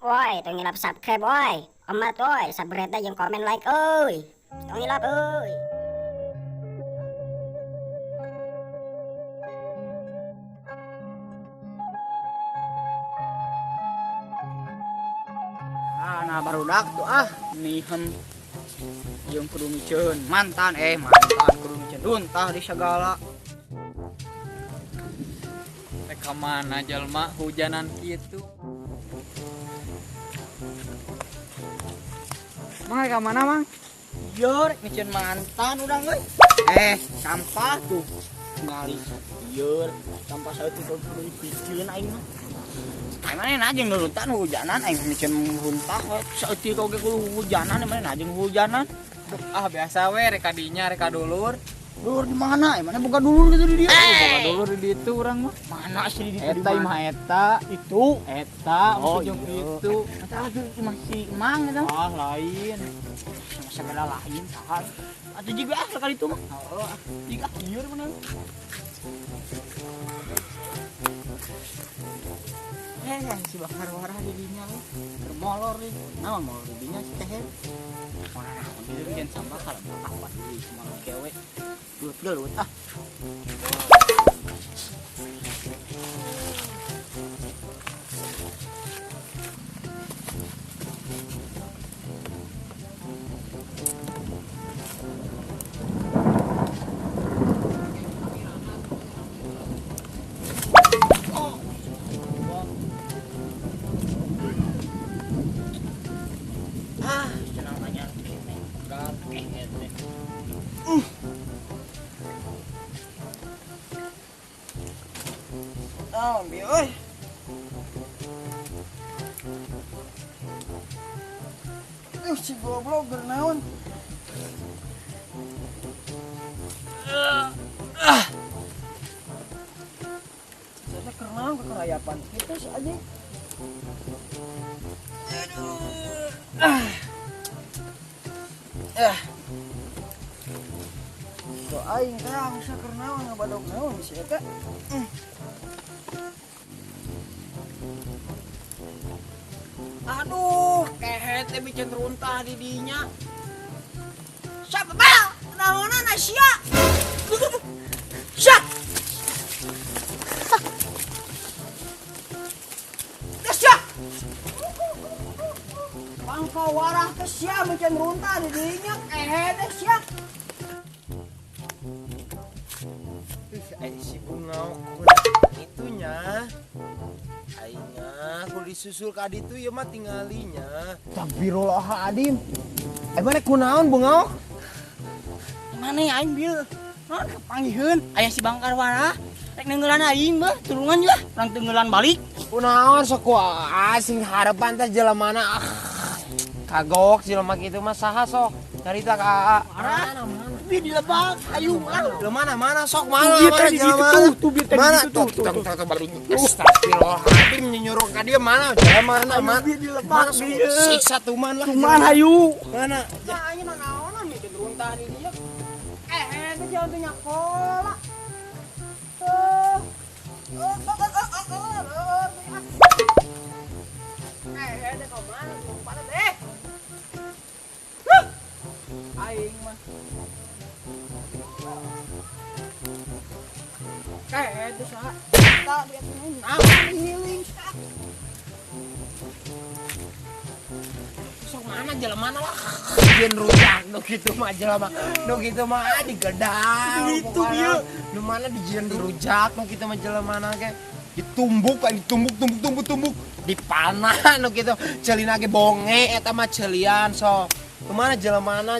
Woi, tong ngilap subscribe woi. Amat woi, subscribe yang komen like euy. Tong ngilap euy. Nah barudak tuh nihem yang kudu miceun mantan kudu miceun duntah di segala Mereka mana jalma hujanan gitu. Mang ka mana mang? Yo rek miceun mantan udah euy. Sampah tuh ngali ieu sampah saeutik kudu dipiceun aing mah. Mana najeng nuruntan hujanan aing miceun muntah saeutik oge kudu hujanan mana najeng hujanan. Biasa we reka dinya reka dulur. Dulur di mana? Mana buka dulur gitu di dia. Boga dulur di ditu urang mah. Mana sih di Eta imah eta. itu? Eta Oh, jeung iya. itu. Eta lagi masih emang eta. Lain. Sama segala lain saha. Atuh juga sekali itu mah. Heeh. Jiga ieu mana. Si bakar warah di dinya we. Termolor nih. Naon molor di dinya si teh. Wah, ieu bikin sampah kalau apa deui semua kewe. Gelut senang aja. Bi euy. Si goblok bernaon. Saya kerenang ke kerayapan kita saja. So aing terang sa kerenawan ngabadog naon si eta. Aduh, kehet teh bikin runtah di dinya. Siapa bal? Naonan sia? Siap. Sia. Bangka warah teh sia bikin runtah di dinya, kehet teh sia. Si bunga itunya aingnya aku disusul ka ditu ya mah tinggalinya. Astagfirullahaladzim. Mana kunaon bunga? Mana ya aing bieu? Naon kapanggiheun aya si Bangkar Warah. Rek nenggelan aing mah tulungan lah, urang tenggelan balik. Kunaon sok asing harapan teh jelemana kagok jelema kitu mah saha sok carita ka Warah bi di lebak ayu mana sok mana jelema mana tuh baru astagfirullahaladzim nyuruh ka dia mana jelema mana di lebak mana siksa tuman lah cuman ayu mana aing mah naonan bikin runtah di dieu. Itu jangan tanya kola. Ada kau mana? Pada deh. Aing mah. Kayak itu sah. Tak lihat ini. Healing. sok mana jelema lah jeung rujak nu kitu mah jelema nu kitu mah digedang Gitu ieu. Nu mana dijieun dirujak nu kitu mah jelema ge ditumbuk dipanah nu kitu ceulina ge bonge eta mah ceelian sok nu mana jelema nu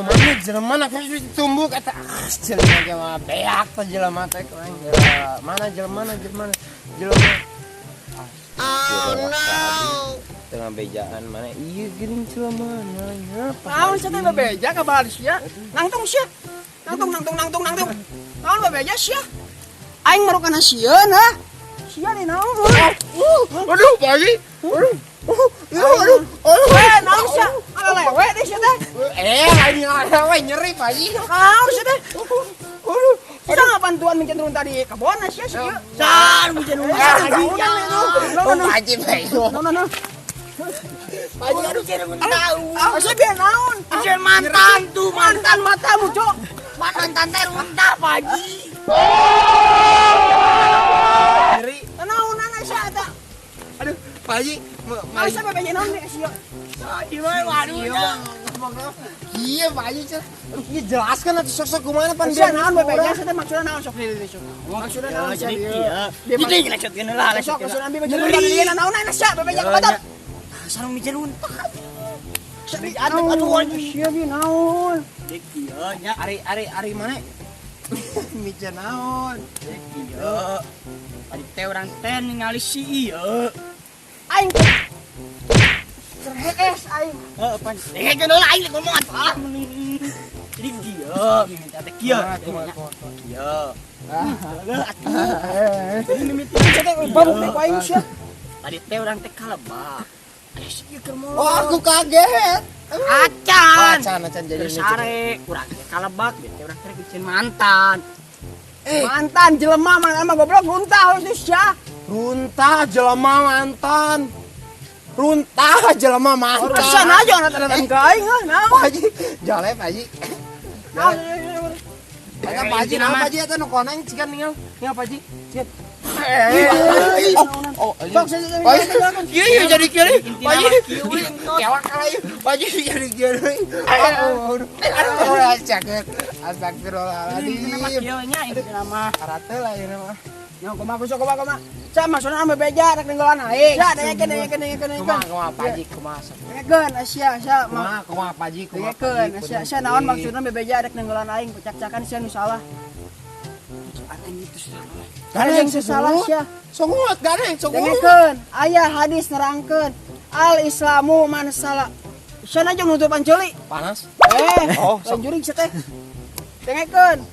mana jelema ditumbuk eta ceulina ge mah beak teh jelema teh mana jelema oh no tengah bejaan mana iya gering celamana ya Naon sia teh bebeja ka bal sia? Nangtung sia. Nangtung. Naon bebeja sia? Aing marukana sieun ha. Sia di naon? aduh pagi aduh Naon sia? Ala lewe deh sia teh. lain lewe nyeri pagi Naon sia teh? Kita nggak bantuan bikin turun tadi kebon sia sia. Can bikin rumah lagi. oh pagi baik No. Pak Haji aduh kira tahu. Asa biar naon? Micieun mantan tuh, mantan matamu, Cok. Mantan teh runtah, Pak Haji. Diri. Naonan asa eta? Aduh, Pak Haji Asa bebeja naon nih sia? Di mana waduh. Iya Pak Haji cenah. Iya jelaskan atuh sok-sok kumaha pan Sia naon bebeja asa teh maksudna naon sok deui sok. Maksudna naon sia? Jadi ngelecetkeun heula, sok maksudna ambil bebeja naon naonan sia bebeja kabatar. Sareng micieun runtah. Aduh, sia bi naon? Dek ieu nya Ari mana? Mica naon? dek ieu. Ari teh urang teh ningali si ieu. Aing terhees aing. Heeh, pan. Dengekeun heula aing ngomong apa? Jadi ieu, minta teh kieu. Kieu. Ini mimiti teh baru teh ku aing sia. Tadi teh urang teh kalebak. Aya si ieu keur molor. Oh, aku kaget. Acan. Acan jadi Sare, urang teh kalebak, teh urang teh bikin mantan. Mantan jelema mah goblok runtah itu sia. Runtah jelema mantan. Runtah jelema mantan. Urusan aja natan ka aing naon. Pak Haji, jale Pak Haji. Eta Pak Haji naon Pak Haji eta nu koneng cikan ninggal. Ninggal Pak Haji. Cikan. Oh, iya jadi kiri. Pak Haji. Kewak kali. Pak Haji jadi kiri. Aduh, astagfirullahaladzim. Kieu nya itu nama. Karate lah ini mah. Nya kumaha. Sa maksudna ame beja rek ninggalan aing. Ya dengekeun. Kumaha Pak Haji kumaha. Dengekeun sia Kumaha Pak Haji kumaha. dengekeun sia naon maksudna ame beja rek ninggalan aing pecak-cakan sia nu salah. Ganeng salah sia. Songut ganeng songut. Dengekeun aya hadis nerangkeun al islamu man salah. Sana jeung nutupan ceuli. Panas. Oh, sanjuring sia teh. Dengekeun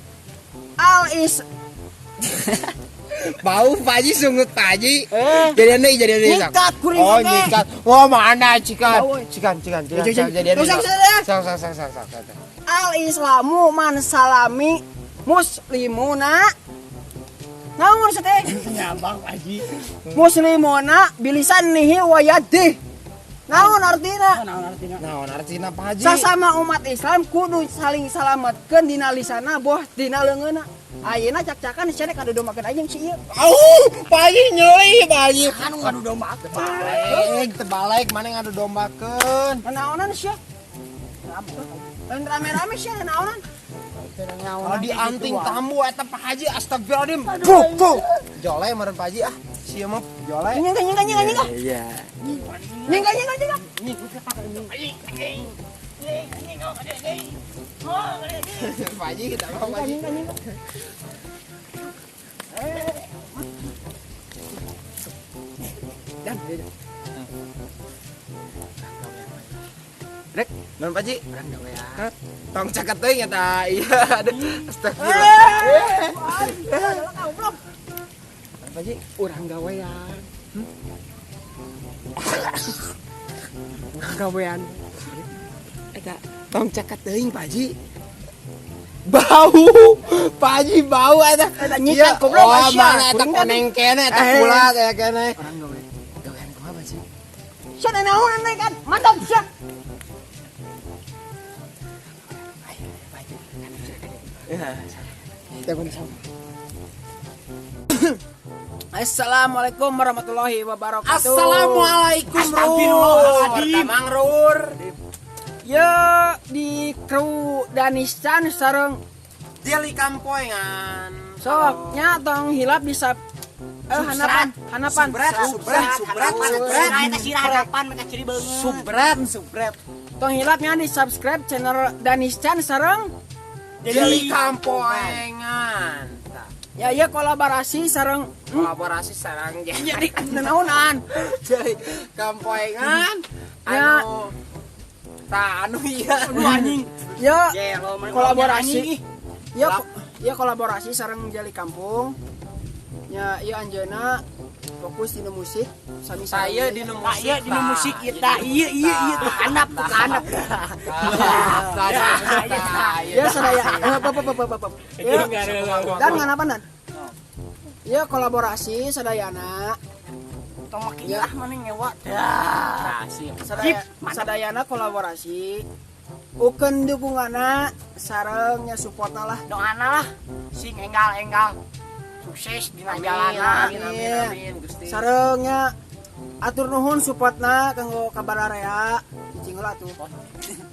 al is Bau Pak Haji sungut Pak Haji. Jadian deui. nyikat kuring Oh teh. nyikat. Wah mana cikan. Bau, woy. Cikan. Jadian deui. Sang. Al islamu man salami muslimuna. Naon sia teh? Nyambang Pak Haji. Muslimuna bilisan nihi wa yadih. Naon artina? Naon artina Pak Haji? Sasama umat Islam kudu saling salametkeun dina lisanna boh dina leungeunna. Ayeuna cak-cakan sia teh kadodomakeun aing si ieu. Pak Haji nyeli Pak Haji. Anu ngadodomakeun. Terbalik mana ngadu dombakeun. Naonan sia? Lain rame-rame sia naonan? Kalau di anting tamu eta Pak Haji astagfirullahaladzim. Puh. Jole meureun Pak Haji ah. Sia mah jole. Nyengka. Iya. Nyengka. Pak Haji kita mau Pak Haji. Rek, non Pak Haji. Hah? Tong caket teuing eta. Iya, aduh. Astagfirullah. Pak Haji, urang gawean. Urang gawean. Eta tong caket teuing Pak Haji. Bau. Pak Haji bau eta. Eta nyikat goblok Oh, Asya. mana eta koneng kene eta kulat ya kene. Orang gawean. Gawean kumaha Pak Haji? Sia naonan naik kan? Mantap sia. Assalamualaikum warahmatullahi wabarakatuh. Assalamualaikum Astagfirullahaladzim. Mang Rur. Ya di kru Danistan sareng Jeli kampoengan. soknya tong hilap bisa hanapan. Subret. Tong hilapnya di subscribe channel Danistan sareng Jeli kampoengan. ya iya kolaborasi sareng Kolaborasi sarang jadi naonan. Jeli kampoengan. Ya. Anu iya. Anjing. Ya kolaborasi. Ya kolaborasi sareng Jali Kampung. Ya ieu anjeunna fokus dina musik sami Saya di musik. Saya di musik kita. Iya tuh handap. Ya sadaya. Ya dan nganapan dan? Ya kolaborasi sadayana. Tong makin lah mana nyewa. sip. Sadayana kolaborasi. Ukeun dukunganna sarengnya supportna lah. Doana lah sing enggal sukses dina jalana. Amin Gusti. Sarengnya atur nuhun supportna kanggo Kabararea. Cing heula tuh.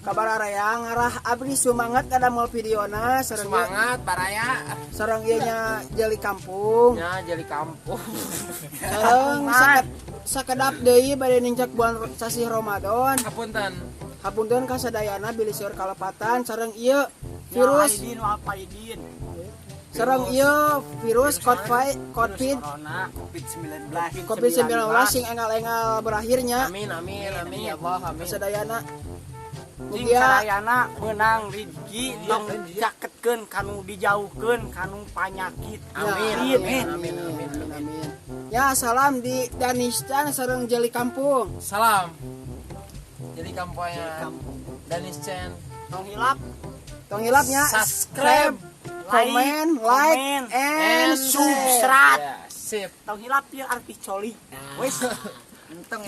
Kabararea ngarah abdi semangat kadamel videona sareng Semangat Baraya. sareng ieu nya Jeli Kampung. Nya jadi kampung. Sareng sakedap deui bade nincak bulan sasi Ramadan. Hapunten. Hapunten ka sadayana bilih seur kalepatan sareng ieu virus Walidin. sareng ieu virus COVID Corona COVID-19. COVID-19 sing enggal-enggal berakhirnya. Amin ya Allah amin. Sadayana Jing mugia sadayana meunang rezeki tong jaketkeun kanu dijauhkeun kanu panyakit. amin. Ya salam di Danistan sareng Jeli Kampung. Salam. Jadi kampungnya Danis Chen. Tong hilap, Tong hilapnya Subscribe, comment, like, and subscribe. Ya, sip. Tong hilap ieu artis coli. Wes. Enteng